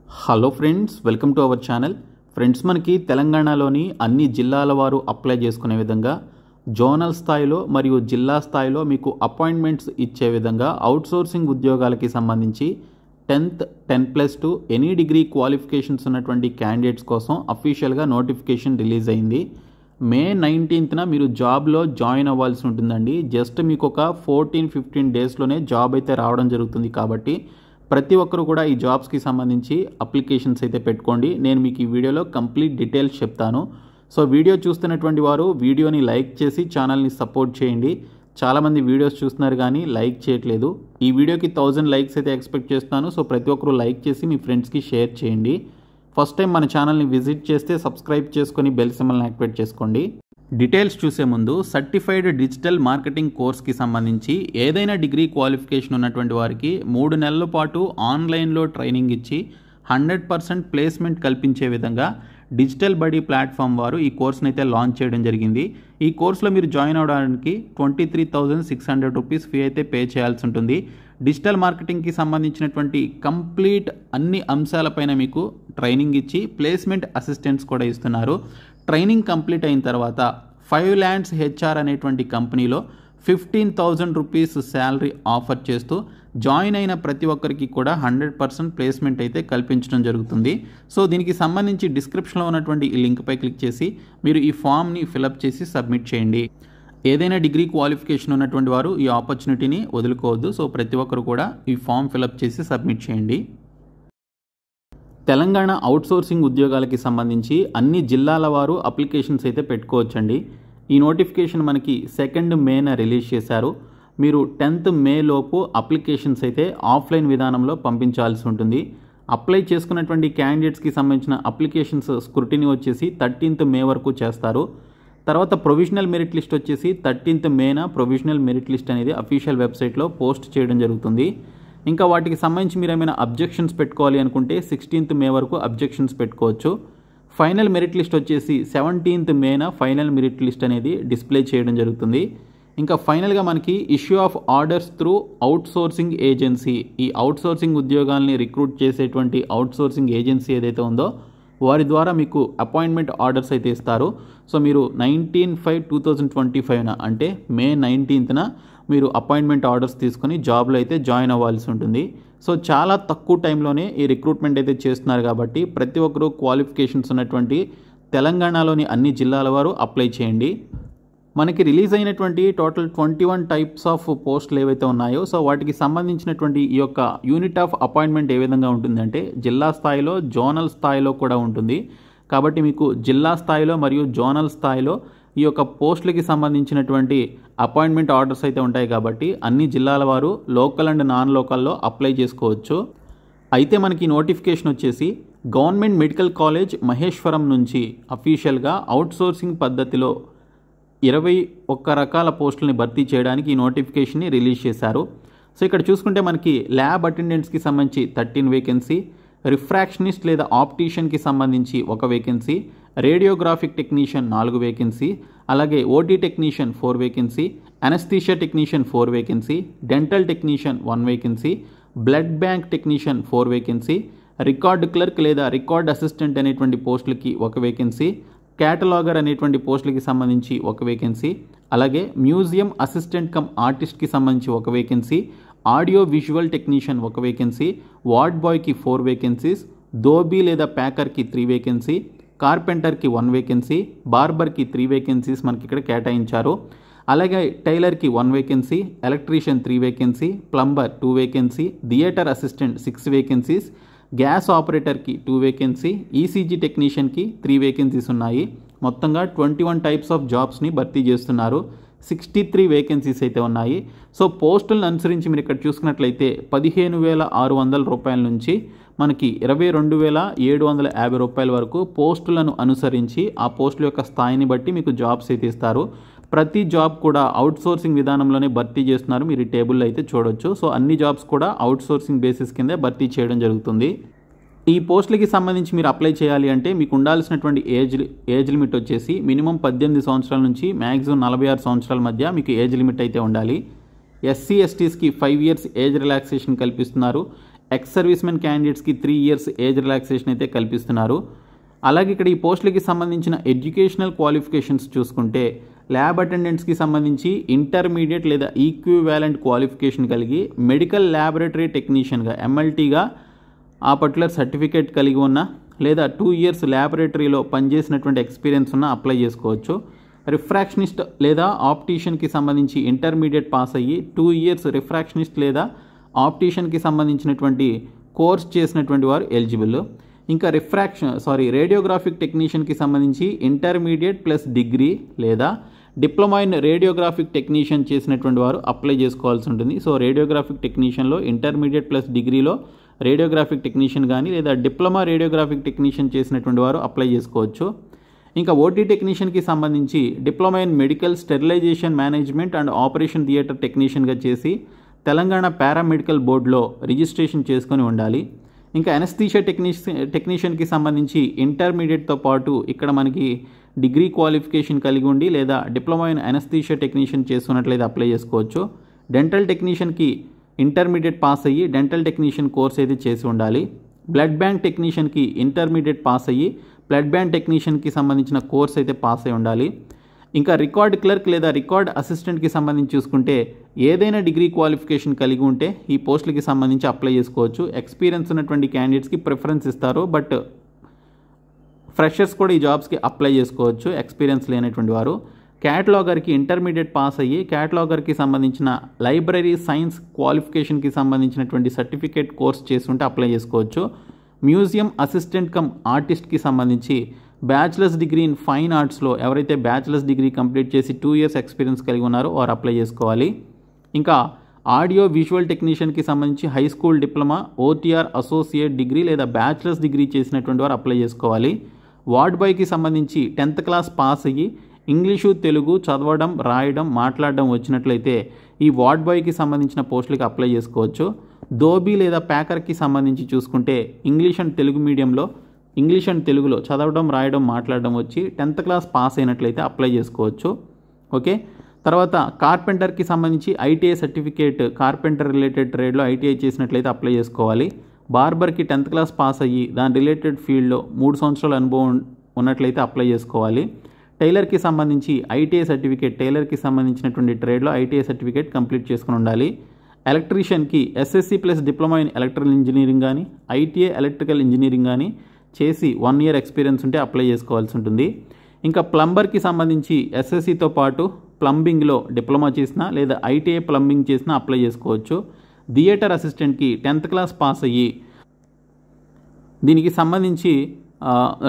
Hello friends, welcome to our channel. Friends, మనకి తెలంగాణలోని అన్ని జిల్లాల వారు అప్లై చేసుకునే విధంగా జోనల్ స్థాయిలో మరియు జిల్లా స్థాయిలో మీకు అపాయింట్మెంట్స్ ఇచ్చే విధంగా అవుట్సోర్సింగ్ ఉద్యోగాలకి సంబంధించి 10th 10+2 ఎనీ డిగ్రీ క్వాలిఫికేషన్స్ ఉన్నటువంటి క్యాండిడేట్స్ కోసం అఫీషియల్గా నోటిఫికేషన్ రిలీజ్ అయింది. మే 19న మీరు జాబ్లో జాయిన్ అవ్వాల్సి ఉంటుందండి. జస్ట్ మీకు ఒక 14-15 డేస్లోనే జాబ్ అయితే రావడం జరుగుతుంది. కాబట్టి ప్రతి ఒక్కరు కూడా ఈ జాబ్స్కి సంబంధించి అప్లికేషన్స్ అయితే పెట్టుకోండి. నేను మీకు ఈ వీడియోలో కంప్లీట్ డీటెయిల్స్ చెప్తాను. సో వీడియో చూస్తున్నటువంటి వారు వీడియోని లైక్ చేసి ఛానల్ని సపోర్ట్ చేయండి. చాలామంది వీడియోస్ చూస్తున్నారు కానీ లైక్ చేయట్లేదు. ఈ వీడియోకి 1000 లైక్స్ అయితే ఎక్స్పెక్ట్ చేస్తున్నాను. సో ప్రతి ఒక్కరు లైక్ చేసి మీ ఫ్రెండ్స్కి షేర్ చేయండి. ఫస్ట్ టైం మన ఛానల్ని విజిట్ చేస్తే సబ్స్క్రైబ్ చేసుకొని బెల్ సింబల్ని యాక్టివేట్ చేసుకోండి. డీటెయిల్స్ చూసే ముందు సర్టిఫైడ్ డిజిటల్ మార్కెటింగ్ కోర్స్కి సంబంధించి ఏదైనా డిగ్రీ క్వాలిఫికేషన్ ఉన్నటువంటి వారికి 3 నెలల పాటు ఆన్లైన్లో ట్రైనింగ్ ఇచ్చి 100% ప్లేస్మెంట్ కల్పించే విధంగా డిజిటల్ బడీ ప్లాట్ఫామ్ వారు ఈ కోర్స్ని అయితే లాంచ్ చేయడం జరిగింది. ఈ కోర్సులో మీరు జాయిన్ అవడానికి 23,600 రూపీస్ ఫీ అయితే పే చేయాల్సి ఉంటుంది. డిజిటల్ మార్కెటింగ్కి సంబంధించినటువంటి కంప్లీట్ అన్ని అంశాలపైన మీకు ట్రైనింగ్ ఇచ్చి ప్లేస్మెంట్ అసిస్టెంట్స్ కూడా ఇస్తున్నారు. ట్రైనింగ్ కంప్లీట్ అయిన తర్వాత 5 Lands HR అనేటువంటి కంపెనీలో 15,000 రూపీస్ శాలరీ ఆఫర్ చేస్తూ జాయిన్ అయిన ప్రతి ఒక్కరికి కూడా 100% ప్లేస్మెంట్ అయితే కల్పించడం జరుగుతుంది. సో దీనికి సంబంధించి డిస్క్రిప్షన్లో ఉన్నటువంటి ఈ లింక్పై క్లిక్ చేసి మీరు ఈ ఫామ్ని ఫిలప్ చేసి సబ్మిట్ చేయండి. ఏదైనా డిగ్రీ క్వాలిఫికేషన్ ఉన్నటువంటి వారు ఈ ఆపర్చునిటీని వదులుకోవద్దు. సో ప్రతి ఒక్కరు కూడా ఈ ఫామ్ ఫిలప్ చేసి సబ్మిట్ చేయండి. తెలంగాణ అవుట్సోర్సింగ్ ఉద్యోగాలకి సంబంధించి అన్ని జిల్లాల వారు అప్లికేషన్స్ అయితే పెట్టుకోవచ్చండి. ఈ నోటిఫికేషన్ మనకి 2 మేన రిలీజ్ చేశారు. మీరు 10th మే లోపు అప్లికేషన్స్ అయితే ఆఫ్లైన్ విధానంలో పంపించాల్సి ఉంటుంది. అప్లై చేసుకున్నటువంటి క్యాండిడేట్స్కి సంబంధించిన అప్లికేషన్స్ స్క్రూటినీ వచ్చేసి 13th మే వరకు చేస్తారు. తర్వాత ప్రొవిజనల్ మెరిట్ లిస్ట్ వచ్చేసి 13th మేన ప్రొవిజనల్ మెరిట్ లిస్ట్ అనేది అఫీషియల్ వెబ్సైట్లో పోస్ట్ చేయడం జరుగుతుంది. ఇంకా వాటికి సంబంధించి మీరు ఏమైనా అబ్జెక్షన్స్ పెట్టుకోవాలి అనుకుంటే 16th మే వరకు అబ్జెక్షన్స్ పెట్టుకోవచ్చు. ఫైనల్ మెరిట్ లిస్ట్ వచ్చేసి 17th మేన ఫైనల్ మెరిట్ లిస్ట్ అనేది డిస్ప్లే చేయడం జరుగుతుంది. ఇంకా ఫైనల్గా మనకి issue of orders through outsourcing agency, ఈ అవుట్సోర్సింగ్ ఉద్యోగాల్ని రిక్రూట్ చేసేటువంటి అవుట్సోర్సింగ్ ఏజెన్సీ ఏదైతే ఉందో వారి ద్వారా మీకు అపాయింట్మెంట్ ఆర్డర్స్ అయితే ఇస్తారు. సో మీరు 19/5/2025 అంటే మే 19న మీరు అపాయింట్మెంట్ ఆర్డర్స్ తీసుకొని జాబ్లో అయితే జాయిన్ అవ్వాల్సి ఉంటుంది. సో చాలా తక్కువ టైంలోనే ఈ రిక్రూట్మెంట్ అయితే చేస్తున్నారు. కాబట్టి ప్రతి ఒక్కరూ క్వాలిఫికేషన్స్ ఉన్నటువంటి తెలంగాణలోని అన్ని జిల్లాల వారు అప్లై చేయండి. మనకి రిలీజ్ అయినటువంటి టోటల్ 21 టైప్స్ ఆఫ్ పోస్టులు ఏవైతే ఉన్నాయో సో వాటికి సంబంధించినటువంటి ఈ యొక్క యూనిట్ ఆఫ్ అపాయింట్మెంట్ ఏ విధంగా ఉంటుందంటే జిల్లా స్థాయిలో జోనల్ స్థాయిలో కూడా ఉంటుంది. కాబట్టి మీకు జిల్లా స్థాయిలో మరియు జోనల్ స్థాయిలో ఈ యొక్క పోస్టులకి సంబంధించినటువంటి అపాయింట్మెంట్ ఆర్డర్స్ అయితే ఉంటాయి. కాబట్టి అన్ని జిల్లాల వారు లోకల్ అండ్ నాన్ లోకల్లో అప్లై చేసుకోవచ్చు. అయితే మనకి నోటిఫికేషన్ వచ్చేసి గవర్నమెంట్ మెడికల్ కాలేజ్ మహేశ్వరం నుంచి అఫీషియల్గా అవుట్సోర్సింగ్ పద్ధతిలో 21 రకాల పోస్టులని భర్తీ చేయడానికి ఈ నోటిఫికేషన్ని రిలీజ్ చేశారు. సో ఇక్కడ చూసుకుంటే మనకి ల్యాబ్ అటెండెంట్స్కి సంబంధించి 13 వేకెన్సీ, రిఫ్రాక్షనిస్ట్ లేదా ఆప్టీషియన్కి సంబంధించి 1 వేకెన్సీ, రేడియోగ్రాఫిక్ టెక్నీషియన్ 4 వేకెన్సీ, అలాగే OT technician 4 vacancy, anaesthesia technician 4 vacancy, dental technician 1 vacancy, blood bank technician 4 vacancy, record clerk లేదా రికార్డ్ అసిస్టెంట్ అనేటువంటి పోస్టులకి 1 వేకెన్సీ, క్యాటలాగర్ అనేటువంటి పోస్టులకి సంబంధించి 1 వేకెన్సీ, అలాగే మ్యూజియం అసిస్టెంట్ కమ్ ఆర్టిస్ట్కి సంబంధించి 1 vacancy, audio visual technician 1 vacancy, ward బాయ్కి 4 వేకెన్సీస్, దోబీ లేదా ప్యాకర్కి 3 వేకెన్సీ, కార్పెంటర్కి 1 వేకెన్సీ, బార్బర్కి 3 వేకెన్సీస్ మనకి ఇక్కడ కేటాయించారు. అలాగే టైలర్కి 1 vacancy, electrician 3 vacancy, plumber 2 vacancy, theatre assistant 6 vacancies, gas ఆపరేటర్కి 2 వేకెన్సీ, ఈసీజీ టెక్నీషియన్కి 3 వేకెన్సీస్ ఉన్నాయి. మొత్తంగా 21 టైప్స్ ఆఫ్ జాబ్స్ని భర్తీ చేస్తున్నారు. 63 వేకెన్సీస్ అయితే ఉన్నాయి. సో పోస్టులను అనుసరించి మీరు ఇక్కడ చూసుకున్నట్లయితే 15,600 రూపాయల నుంచి మనకి 22,750 రూపాయల వరకు పోస్టులను అనుసరించి ఆ పోస్టుల యొక్క స్థాయిని బట్టి మీకు జాబ్స్ అయితే ఇస్తారు. ప్రతి జాబ్ కూడా అవుట్సోర్సింగ్ విధానంలోనే భర్తీ చేస్తున్నారు. మీరు ఈ టేబుల్లో అయితే చూడొచ్చు. సో అన్ని జాబ్స్ కూడా అవుట్సోర్సింగ్ బేసిస్ కిందే భర్తీ చేయడం జరుగుతుంది. ఈ పోస్టులకి సంబంధించి మీరు అప్లై చేయాలి అంటే మీకు ఉండాల్సినటువంటి ఏజ్ లిమిట్ వచ్చేసి మినిమం 18 సంవత్సరాల నుంచి మ్యాక్సిమం 46 సంవత్సరాల మధ్య మీకు ఏజ్ లిమిట్ అయితే ఉండాలి. ఎస్సీ ఎస్టీస్కి 5 years ఏజ్ రిలాక్సేషన్ కల్పిస్తున్నారు. ఎక్స్ సర్వీస్మెన్ క్యాండిడేట్స్కి 3 years ఏజ్ రిలాక్సేషన్ అయితే కల్పిస్తున్నారు. అలాగే ఇక్కడ ఈ పోస్టులకి సంబంధించిన ఎడ్యుకేషనల్ క్వాలిఫికేషన్స్ చూసుకుంటే ల్యాబ్ అటెండెంట్స్కి సంబంధించి ఇంటర్మీడియట్ లేదా ఈక్వివాలెంట్ క్వాలిఫికేషన్ కలిగి మెడికల్ ల్యాబొరేటరీ టెక్నీషియన్గా MLTగా ఆ పర్టికులర్ సర్టిఫికేట్ కలిగి ఉన్న లేదా 2 years ల్యాబొరేటరీలో పనిచేసినటువంటి ఎక్స్పీరియన్స్ ఉన్న అప్లై చేసుకోవచ్చు. రిఫ్రాక్షనిస్ట్ లేదా ఆప్టీషియన్కి సంబంధించి ఇంటర్మీడియట్ పాస్ అయ్యి 2 years రిఫ్రాక్షనిస్ట్ లేదా ఆప్టీషియన్కి సంబంధించినటువంటి కోర్స్ చేసినటువంటి వారు ఎలిజిబుల్. ఇంకా రేడియోగ్రాఫిక్ టెక్నీషియన్కి సంబంధించి ఇంటర్మీడియట్ ప్లస్ డిగ్రీ లేదా డిప్లొమా ఇన్ రేడియోగ్రాఫిక్ టెక్నీషియన్ చేసినటువంటి వారు అప్లై చేసుకోవాల్సి ఉంటుంది. సో రేడియోగ్రాఫిక్ టెక్నీషియన్లో ఇంటర్మీడియట్ ప్లస్ డిగ్రీలో రేడియోగ్రాఫిక్ టెక్నీషియన్ కానీ లేదా డిప్లొమా రేడియోగ్రాఫిక్ టెక్నీషియన్ చేసినటువంటి వారు అప్లై చేసుకోవచ్చు. ఇంకా ఓటీ టెక్నీషియన్కి సంబంధించి diploma in medical sterilisation management and operation theatre టెక్నీషియన్గా చేసి తెలంగాణ పారామెడికల్ బోర్డులో రిజిస్ట్రేషన్ చేసుకొని ఉండాలి. ఇంకా ఎనస్థీషియా టెక్నీషియన్కి సంబంధించి ఇంటర్మీడియట్తో పాటు ఇక్కడ మనకి డిగ్రీ క్వాలిఫికేషన్ కలిగి ఉండి లేదా డిప్లొమా ఇన్ ఎనస్థీషియా టెక్నీషియన్ చేస్తున్నట్లయితే అప్లై చేసుకోవచ్చు. డెంటల్ టెక్నీషియన్కి ఇంటర్మీడియట్ పాస్ అయ్యి డెంటల్ టెక్నీషియన్ కోర్స్ అయితే చేసి ఉండాలి. బ్లడ్ బ్యాంక్ టెక్నీషియన్కి ఇంటర్మీడియట్ పాస్ అయ్యి బ్లడ్ బ్యాంక్ టెక్నీషియన్కి సంబంధించిన కోర్స్ అయితే పాస్ అయి ఉండాలి. ఇంకా రికార్డ్ క్లర్క్ లేదా రికార్డ్ అసిస్టెంట్కి సంబంధించి చూసుకుంటే ఏదైనా డిగ్రీ క్వాలిఫికేషన్ కలిగి ఉంటే ఈ పోస్టులకి సంబంధించి అప్లై చేసుకోవచ్చు. ఎక్స్పీరియన్స్ ఉన్నటువంటి క్యాండిడేట్స్కి ప్రిఫరెన్స్ ఇస్తారు, బట్ ఫ్రెషర్స్ కూడా ఈ జాబ్స్కి అప్లై చేసుకోవచ్చు ఎక్స్పీరియన్స్ లేనటువంటి వారు. క్యాటలాగర్కి ఇంటర్మీడియట్ పాస్ అయ్యి క్యాటలాగర్కి సంబంధించిన లైబ్రరీ సైన్స్ క్వాలిఫికేషన్కి సంబంధించినటువంటి సర్టిఫికేట్ కోర్స్ చేస్తుంటే అప్లై చేసుకోవచ్చు. మ్యూజియం అసిస్టెంట్ కమ్ ఆర్టిస్ట్కి సంబంధించి బ్యాచిలర్స్ డిగ్రీ ఇన్ ఫైన్ ఆర్ట్స్లో ఎవరైతే బ్యాచిలర్స్ డిగ్రీ కంప్లీట్ చేసి 2 years ఎక్స్పీరియన్స్ కలిగి ఉన్నారో వారు అప్లై చేసుకోవాలి. ఇంకా ఆడియో విజువల్ టెక్నీషియన్కి సంబంధించి high school diploma OTR associate degree లేదా బ్యాచిలర్స్ డిగ్రీ చేసినటువంటి వారు అప్లై చేసుకోవాలి. వార్డ్ బాయ్కి సంబంధించి 10th class పాస్ అయ్యి ఇంగ్లీషు తెలుగు చదవడం రాయడం మాట్లాడడం వచ్చినట్లయితే ఈ వార్డ్ బాయ్కి సంబంధించిన పోస్టులకి అప్లై చేసుకోవచ్చు. దోబీ లేదా ప్యాకర్కి సంబంధించి చూసుకుంటే ఇంగ్లీష్ అండ్ తెలుగు మీడియంలో ఇంగ్లీష్ అండ్ తెలుగులో చదవడం రాయడం మాట్లాడడం వచ్చి 10th class పాస్ అయినట్లయితే అప్లై చేసుకోవచ్చు. ఓకే, తర్వాత కార్పెంటర్కి సంబంధించి ఐటీఐ సర్టిఫికేట్ కార్పెంటర్ రిలేటెడ్ ట్రేడ్లో ఐటీఐ చేసినట్లయితే అప్లై చేసుకోవాలి. బార్బర్కి 10th class పాస్ అయ్యి దాని రిలేటెడ్ ఫీల్డ్లో 3 సంవత్సరాల అనుభవం ఉన్నట్లయితే అప్లై చేసుకోవాలి. టైలర్కి సంబంధించి ఐటీఐ సర్టిఫికేట్ టైలర్కి సంబంధించినటువంటి ట్రేడ్లో ఐటీఐ సర్టిఫికేట్ కంప్లీట్ చేసుకుని ఉండాలి. ఎలక్ట్రీషియన్కి SSC plus diploma in electrical engineering కానీ ఐటీఐ ఎలక్ట్రికల్ ఇంజనీరింగ్ కానీ చేసి 1 year ఎక్స్పీరియన్స్ ఉంటే అప్లై చేసుకోవాల్సి ఉంటుంది. ఇంకా ప్లంబర్కి సంబంధించి SSCతో పాటు ప్లంబింగ్లో డిప్లొమా చేసినా లేదా ఐటీఐ ప్లంబింగ్ చేసినా అప్లై చేసుకోవచ్చు. థియేటర్ అసిస్టెంట్కి 10th class పాస్ అయ్యి దీనికి సంబంధించి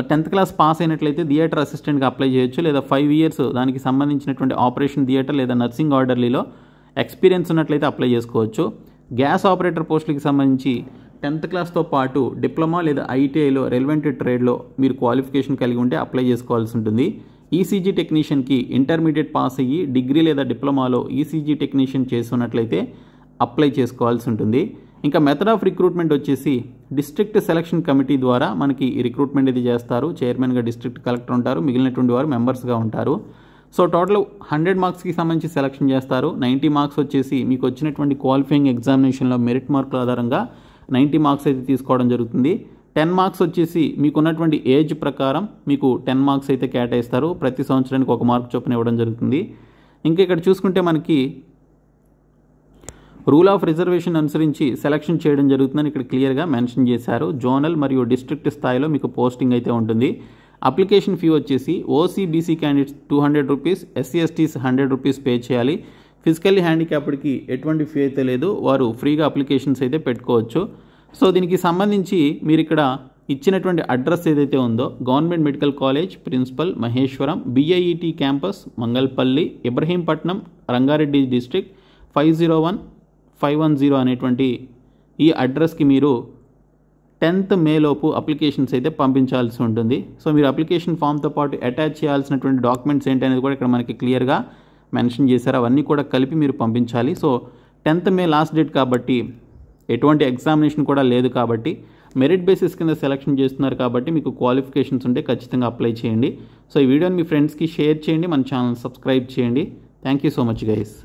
10th class పాస్ అయినట్లయితే థియేటర్ అసిస్టెంట్గా అప్లై చేయొచ్చు, లేదా 5 years దానికి సంబంధించినటువంటి ఆపరేషన్ థియేటర్ లేదా నర్సింగ్ ఆర్డర్లీలో ఎక్స్పీరియన్స్ ఉన్నట్లయితే అప్లై చేసుకోవచ్చు. గ్యాస్ ఆపరేటర్ పోస్టులకి సంబంధించి 10th classతో పాటు డిప్లొమా లేదా ఐటీఐలో రెలవెంట్ ట్రేడ్లో మీరు క్వాలిఫికేషన్ కలిగి ఉంటే అప్లై చేసుకోవాల్సి ఉంటుంది. ఈసీజీ టెక్నీషియన్కి ఇంటర్మీడియట్ పాస్ అయ్యి డిగ్రీ లేదా డిప్లొమాలో ఈసీజీ టెక్నీషియన్ చేస్తున్నట్లయితే అప్లై చేసుకోవాల్సి ఉంటుంది. ఇంకా మెథడ్ ఆఫ్ రిక్రూట్మెంట్ వచ్చేసి డిస్ట్రిక్ట్ సెలక్షన్ కమిటీ ద్వారా మనకి ఈ రిక్రూట్మెంట్ ఇది చేస్తారు. చైర్మన్గా డిస్ట్రిక్ట్ కలెక్టర్ ఉంటారు, మిగిలినటువంటి వారు మెంబర్స్గా ఉంటారు. సో టోటల్ 100 marksకి సంబంధించి సెలక్షన్ చేస్తారు. 90 marks వచ్చేసి మీకు వచ్చినటువంటి క్వాలిఫైయింగ్ ఎగ్జామినేషన్లో మెరిట్ మార్కుల ఆధారంగా 90 marks అయితే తీసుకోవడం జరుగుతుంది. 10 marks వచ్చేసి మీకున్నటువంటి ఏజ్ ప్రకారం మీకు 10 marks అయితే కేటాయిస్తారు. ప్రతి సంవత్సరానికి 1 mark చొప్పున ఇవ్వడం జరుగుతుంది. ఇంకా ఇక్కడ చూసుకుంటే మనకి రూల్ ఆఫ్ రిజర్వేషన్ అనుసరించి సెలక్షన్ చేయడం జరుగుతుందని ఇక్కడ క్లియర్గా మెన్షన్ చేశారు. జోనల్ మరియు డిస్ట్రిక్ట్ స్థాయిలో మీకు పోస్టింగ్ అయితే ఉంటుంది. అప్లికేషన్ ఫీ వచ్చేసి OC BC candidates 200 rupees, SC ఎస్టీస్ 100 rupees pay చేయాలి. ఫిజికల్లీ హ్యాండిక్యాప్డ్కి ఎటువంటి ఫీ అయితే లేదు, వారు ఫ్రీగా అప్లికేషన్స్ అయితే పెట్టుకోవచ్చు. సో దీనికి సంబంధించి మీరు ఇక్కడ ఇచ్చినటువంటి అడ్రస్ ఏదైతే ఉందో government medical college principal Maheshwaram BIET campus Mangalpalli Ibrahimpatnam Rangareddy district 501510 అనేటువంటి ఈ అడ్రస్కి మీరు 10th May లోపు అప్లికేషన్స్ అయితే పంపించాల్సి ఉంటుంది. సో మీరు అప్లికేషన్ ఫామ్తో పాటు అటాచ్ చేయాల్సినటువంటి డాక్యుమెంట్స్ ఏంటి అనేది కూడా ఇక్కడ మనకి క్లియర్గా మెన్షన్ చేశారు. అవన్నీ కూడా కలిపి మీరు పంపించాలి. So 10th May last date కాబట్టి ఎటువంటి ఎగ్జామినేషన్ కూడా లేదు కాబట్టి మెరిట్ బేసిస్ కింద సెలక్షన్ చేస్తున్నారు కాబట్టి మీకు క్వాలిఫికేషన్స్ ఉంటే ఖచ్చితంగా అప్లై చేయండి. సో ఈ వీడియోని మీ ఫ్రెండ్స్కి షేర్ చేయండి, మన ఛానల్ సబ్స్క్రైబ్ చేయండి. Thank you so much guys.